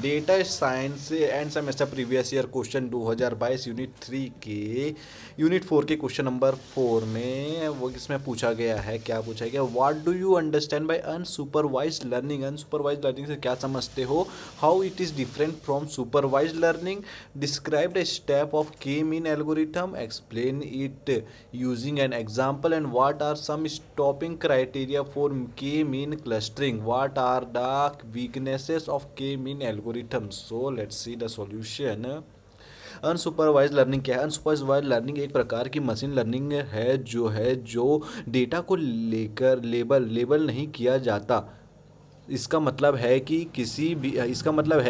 Data science end semester previous year question 2022 unit 3 के unit 4 के question number 4 में वो इसमें पूछा गया है, क्या पूछा गया, what do you understand by unsupervised learning. Unsupervised learning से क्या समझते हो, how it is different from supervised learning, describe the step of K mean algorithm, explain it using an example, and what are some stopping criteria for K mean clustering, what are the weaknesses of k-mean algorithm. So let's see the solution. Unsupervised learning क्या है। Unsupervised learning एक प्रकार की machine learning है जो data को लेकर label नहीं किया जाता। इसका मतलब है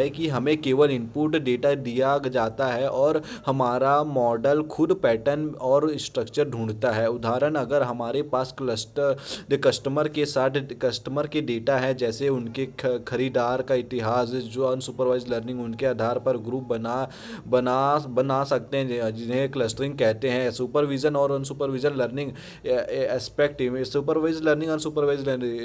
कि हमें केवल इनपुट डेटा दिया जाता है और हमारा मॉडल खुद पैटर्न और स्ट्रक्चर ढूंढता है। उदाहरण, अगर हमारे पास कस्टमर के डेटा है, जैसे उनके खरीदार का इतिहास, जो अनसुपरवाइज लर्निंग उनके आधार पर ग्रुप बना सकते हैं, जिन्हें क्लस्टरिंग कहते हैं। सुपरविजन और unsupervision learning aspect. Supervised learning, unsupervised learning,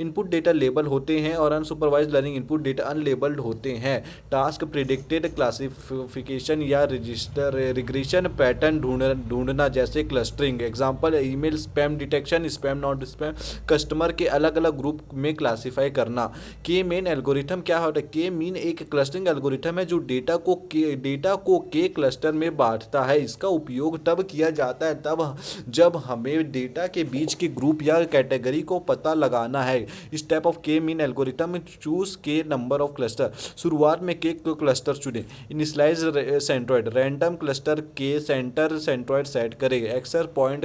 input data label होते हैं और unsupervised learning input data unlabelled होते हैं। टास्क प्रिडिक्टेड क्लासिफिकेशन या रिग्रेशन पैटर्न ढूंढना, जैसे clustering. Example, email spam detection, spam not spam, customer के अलग अलग ग्रुप में क्लासिफाई करना। के मीन एल्गोरिथम क्या होता है। के मीन एक क्लस्टरिंग एल्गोरिथम है जो डेटा को के क्लस्टर में बांटता है। इसका उपयोग तब किया जाता है जब हमें डेटा के बीच के ग्रुप या कैटेगरी को पता लगाना है। Step of K mean algorithm, choose के नंबर ऑफ क्लस्टर। शुरुआत में के क्लस्टर चुनें। इनिशियलाइज सेंट्रॉइड, रैंडम क्लस्टर के सेंटर सेंट्रॉइड सेट करें। एक्सर पॉइंट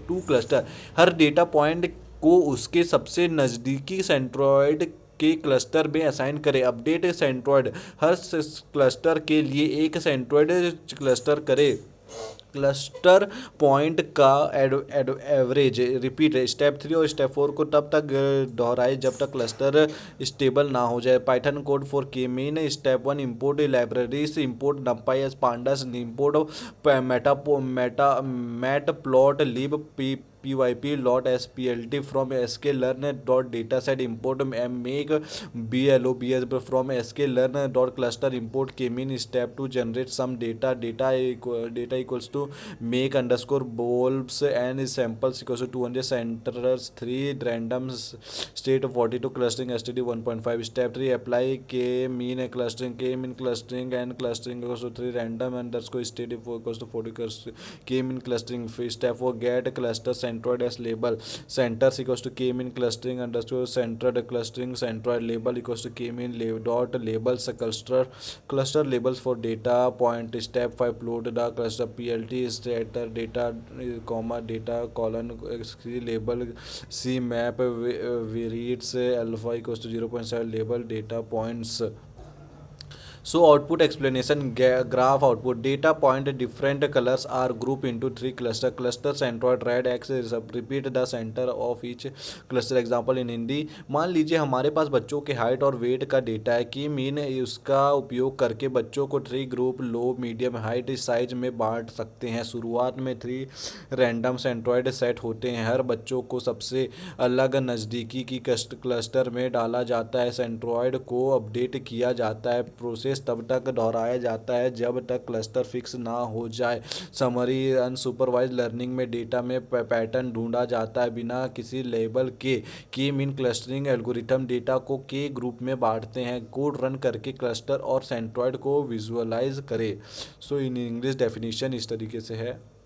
टू क्लस्टर, हर डेटा पॉइंट को उसके सबसे नज़दीकी सेंट्रॉइड के क्लस्टर में असाइन करें। अपडेट सेंट्रॉइड, हर क्लस्टर के लिए एक सेंट्रॉइड क्लस्टर करें। क्लस्टर पॉइंट का एवरेज। रिपीट स्टेप 3 और स्टेप 4 को तब तक दोहराए जब तक क्लस्टर स्टेबल ना हो जाए। Python code for K mean. Step 1, import libraries, import numpy as pandas, import matplotlib pyp lot splt from sklearn dot dataset, import make blobs from sklearn dot cluster, import kmean. Step 2, generate some data equals to make underscore bulbs and samples equals to 200 centers 3 random state 42 clustering std 1.5. Step 3, apply k-mean clustering and clustering equals to 3 random underscore std equals to 40 k-mean clustering. Step 4, get cluster centroid as label. Centers equals to k-mean clustering underscore centered clustering centroid label equals to k-mean dot labels cluster labels for data point. Step 5, load the cluster plt stator data comma data colon label c map reads alpha equals to 0.7 label data points. So output explanation, graph output. Data point different colors are grouped into 3 cluster centroid red x is repeat the center of each cluster. Example in Hindi, मान लीजिए हमारे पास बच्चों के height और wait का data है कि mean उसका उपयोग करके बच्चों को 3 ग्रुप लो मीडियम हाइट साइज में बांट सकते हैं। शुरुआत में 3 रैंडम सेंट्रॉइड सेट होते हैं। हर बच्चों को सबसे अलग नज़दीकी की क्लस्टर में डाला जाता है। सेंट्रॉइड को अपडेट किया जाता है। प्रोसेस तब तक दोहराया जाता है जब तक क्लस्टर फिक्स ना हो जाए। समरी, अनसुपरवाइज्ड लर्निंग में डेटा में पैटर्न ढूंढा जाता है बिना किसी लेबल के मीन क्लस्टरिंग एल्गोरिथम डेटा को के ग्रुप में बांटते हैं। कोड रन करके क्लस्टर और सेंट्रॉइड को विजुअलाइज करें। सो इन इंग्लिश डेफिनेशन इस तरीके से है।